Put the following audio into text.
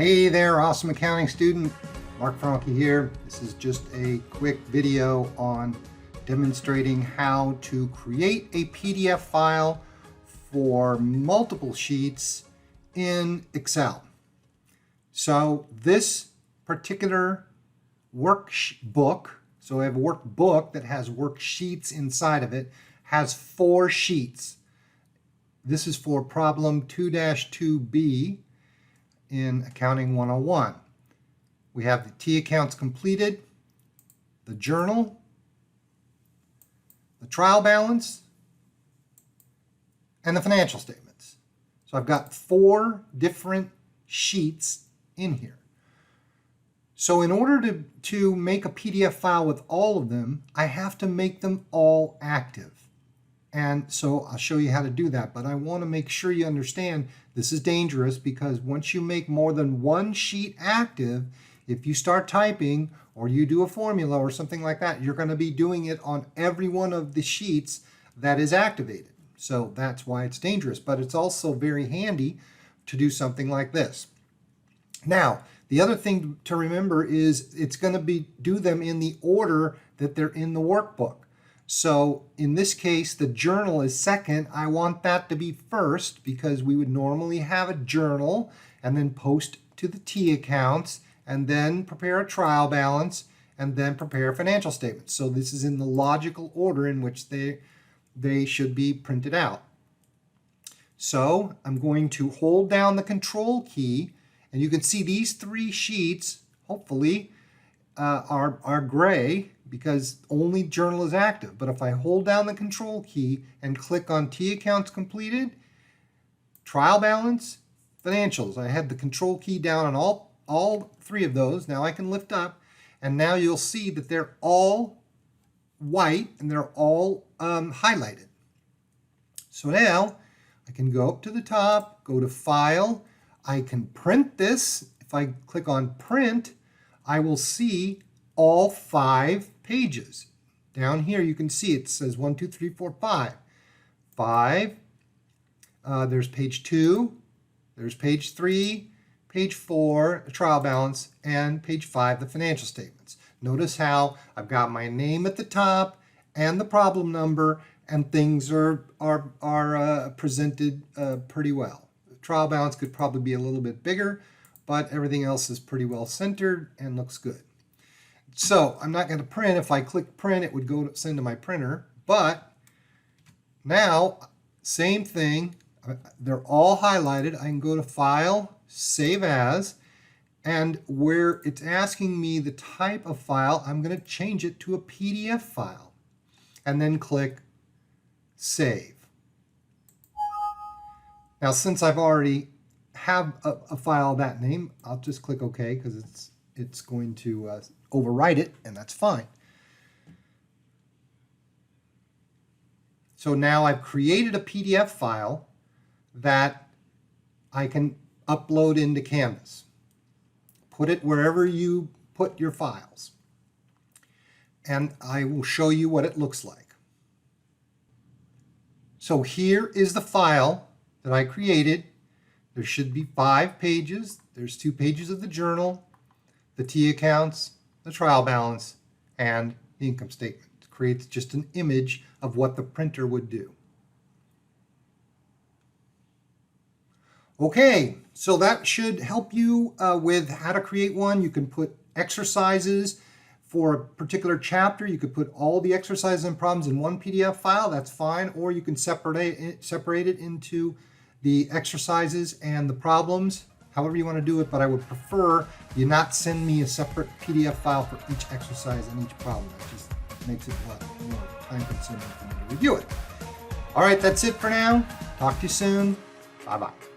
Hey there, awesome accounting student. Mark Franke here. This is just a quick video on demonstrating how to create a PDF file for multiple sheets in Excel. So this particular workbook, so I have a workbook that has worksheets inside of it, has 4 sheets. This is for problem 2-2B in Accounting 101. We have the T accounts completed, the journal, the trial balance, and the financial statements. So I've got 4 different sheets in here. So in order to make a PDF file with all of them, I have to make them all active. And so I'll show you how to do that, but I want to make sure you understand this is dangerous because once you make more than one sheet active, if you start typing or you do a formula or something like that, you're going to be doing it on every one of the sheets that is activated. So that's why it's dangerous, but it's also very handy to do something like this. Now, the other thing to remember is it's going to do them in the order that they're in the workbook. So in this case, the journal is second. I want that to be first because we would normally have a journal and then post to the T accounts and then prepare a trial balance and then prepare financial statements. So this is in the logical order in which they should be printed out. So I'm going to hold down the control key and you can see these 3 sheets, hopefully, are gray because only journal is active. But if I hold down the control key and click on T accounts completed, trial balance, financials, I had the control key down on all 3 of those. Now I can lift up and now you'll see that they're all white and they're all highlighted. So now I can go up to the top, go to File. I can print this. If I click on Print, I will see all 5 pages. Down here you can see it says 1, 2, 3, 4, 5. 5. There's page 2. There's page 3, page 4, the trial balance, and page 5, the financial statements. Notice how I've got my name at the top and the problem number, and things are presented pretty well. The trial balance could probably be a little bit bigger, but everything else is pretty well centered and looks good. So I'm not going to print. If I click print, it would go to send to my printer. But now, same thing. They're all highlighted. I can go to File, Save As, and where it's asking me the type of file, I'm going to change it to a PDF file. And then click Save. Now, since I've already have a file of that name, I'll just click OK because it's going to overwrite it, and that's fine. So now I've created a PDF file that I can upload into Canvas. Put it wherever you put your files. And I will show you what it looks like. So here is the file that I created. There should be 5 pages. There's 2 pages of the journal, the T accounts, the trial balance, and the income statement. It creates just an image of what the printer would do. Okay, so that should help you with how to create one. You can put exercises for a particular chapter. You could put all the exercises and problems in one PDF file. That's fine. Or you can separate it into the exercises and the problems, however you want to do it, but I would prefer you not send me a separate PDF file for each exercise and each problem. That just makes it a lot more time-consuming for me to review it. All right, that's it for now. Talk to you soon. Bye-bye.